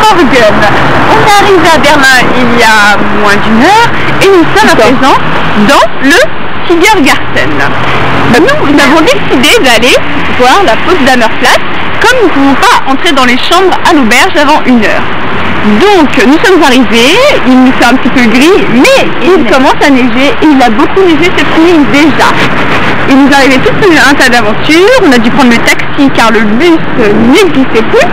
Morgan. On est arrivé à Berlin il y a moins d'une heure et nous sommes à présent dans le Tiergarten. Nous avons décidé d'aller voir la Potsdamer Platz comme nous ne pouvons pas entrer dans les chambres à l'auberge avant 1 heure. Donc nous sommes arrivés, il nous fait un petit peu gris, mais il commence à neiger et il a beaucoup neigé cette nuit déjà. Il nous est arrivé tout un tas d'aventures, on a dû prendre le taxi car le bus n'existait plus.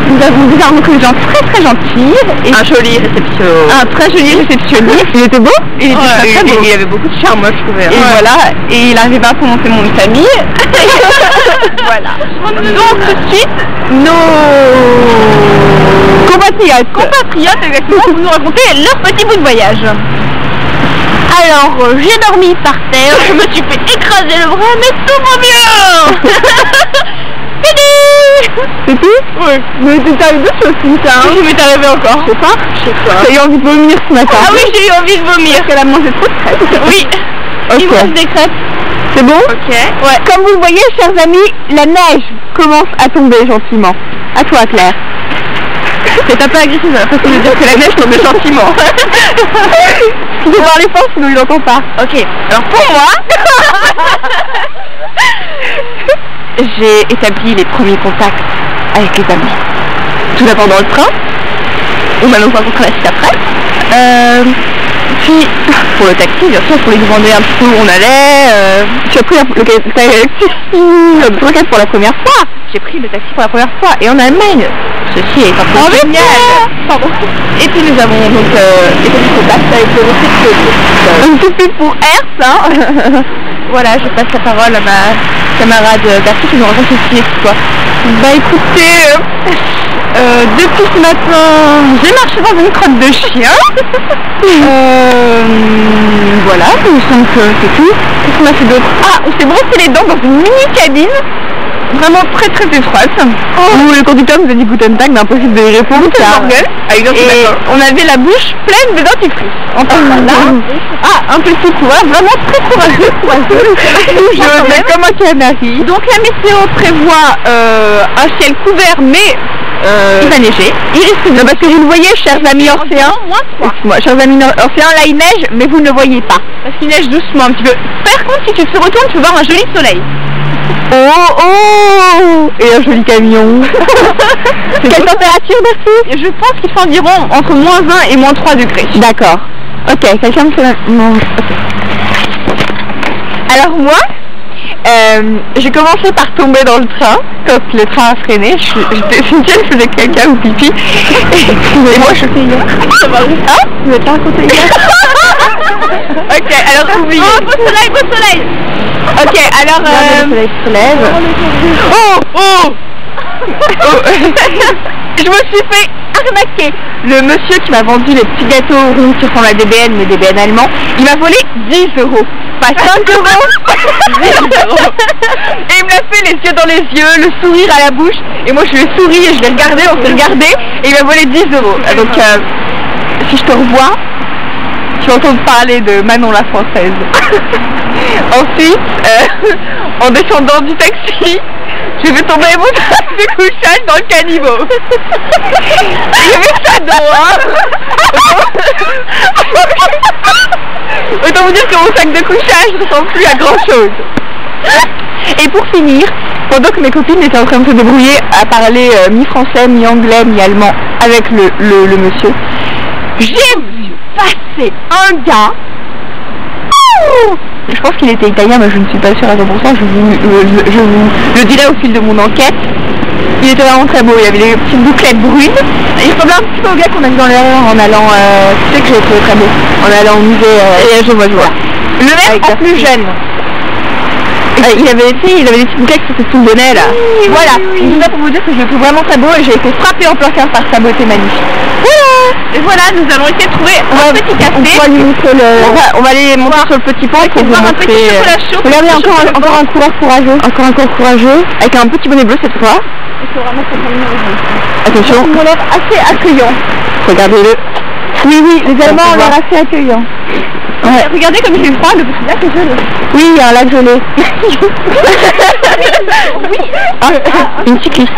Nous avons déjà rencontré des gens très gentils. Et un joli réceptionniste. Un très joli réceptionniste. Il était beau. Il était très beau. Il avait beaucoup de charme, moi je trouvais. Et voilà, et il arrivait pas pour monter mon famille. Voilà. Donc tout de suite, nos compatriotes exactement, vont nous raconter leur petit bout de voyage. Alors, j'ai dormi par terre, je me suis fait écraser le bras, mais tout va bien. C'est tout? Oui. Mais t'es arrivé d'autres choses comme ça, hein? Qu'est-ce qui m'est arrivé encore? Je sais pas. T'as eu envie de vomir ce matin? Ah oui, j'ai eu envie de vomir. Parce qu'elle a mangé trop de crêpes. Oui. Il me reste des crêpes. C'est bon? Ok. Ouais. Comme vous le voyez, chers amis, la neige commence à tomber gentiment. À toi, Claire. C'est un peu agressif, j'ai l'impression de dire que la neige tombe gentiment. Il faut parler fort, sinon il n'entend pas. Ok. Alors pour moi... j'ai établi les premiers contacts avec les amis. Tout d'abord dans le train, où maintenant on va rencontrer la suite après. Puis pour le taxi, bien sûr, pour lui demander un petit peu où on allait. J'ai pris le taxi pour la première fois. J'ai pris le taxi pour la première fois. Et en Allemagne, ceci est un peu génial. Pardon. Et puis nous avons donc établi contact avec le réceptionniste. Un petit peu pour Hertz, hein. Voilà, je passe la parole à ma camarade Bertie qui nous raconte ceci et quoi. Bah écoutez, depuis ce matin, j'ai marché dans une crotte de chien. Voilà, il me semble que c'est tout. Qu'est-ce qu'on a fait d'autre? Ah, on s'est brossé les dents dans une mini cabine. Vraiment très étroite. Où le conducteur nous a dit Guten Tag, mais impossible de y répondre. Et on avait la bouche pleine de dentifrice. Enfin là, un petit coureur, vraiment très courageux. Mais comme un canari. Donc la météo prévoit un ciel couvert, mais il va neiger. Il risque de... Parce que vous le voyez, chers amis océans. Excuse-moi, chers amis océans, là il neige, mais vous ne le voyez pas. Parce qu'il neige doucement un petit peu. Par contre, si tu te retournes, tu vas voir un joli soleil. Oh! Et un joli camion. Quelle température, Bertie? Je pense qu'il fait environ entre -1 et -3 degrés. D'accord. Ok, quelqu'un me fait la... Non. Okay. Alors moi, j'ai commencé par tomber dans le train, quand le train a freiné. Cynthia faisait caca ou pipi. Et moi je fais hier. Ça va où? Ah? Tu veux te raconter hier? Ok, alors oubliez. Oh, beau soleil! Ok, alors... Le soleil se lève. Oh! Je me suis fait arnaquer. Le monsieur qui m'a vendu les petits gâteaux ronds qui ressemblent à des BN, mais des BN allemands, il m'a volé 10 €. Pas 5 €, 10 €. Et il me l'a fait les yeux dans les yeux, le sourire à la bouche. Et moi je lui ai souri et je l'ai regardé, on s'est regardé. Et il m'a volé 10 €. Donc si je te revois, tu vas entendre parler de Manon la Française. Ensuite, en descendant du taxi, je vais tomber mon sac de couchage dans le caniveau. Il y avait ça dedans, Autant vous dire que mon sac de couchage ne ressemble plus à grand chose. Et pour finir, pendant que mes copines étaient en train de se débrouiller à parler mi-français, mi-anglais, mi-allemand avec le monsieur, j'ai vu passer un gars. Je pense qu'il était italien, mais je ne suis pas sûre à 100%, je vous le dirai au fil de mon enquête. Il était vraiment très beau, il y avait des petites bouclettes brunes. Il ressemblait un petit peu au gars qu'on a vu dans l'erreur en allant, tu sais que j'ai trouvé très beau, en allant au musée, et je vois. Le mec en plus jeune. Il avait des petites bouclettes sur ses sous bonnet là. Oui, voilà, tout ça pour vous dire que je le trouve vraiment très beau et j'ai été frappée en plein cœur par sa beauté magnifique. Et voilà, nous allons essayer de trouver un petit café. On va aller monter sur le petit pont pour vous montrer. Regardez, encore un coureur courageux. Encore un coureur courageux. Avec un petit bonnet bleu cette fois. Attention. Ils ont l'air assez accueillants. Regardez-le. Oui, les Allemands ont l'air assez accueillants. Ouais. Regardez comme il fait froid, le petit lac est gelé. Oui, il y a un lac gelé. Oui. Une cycliste.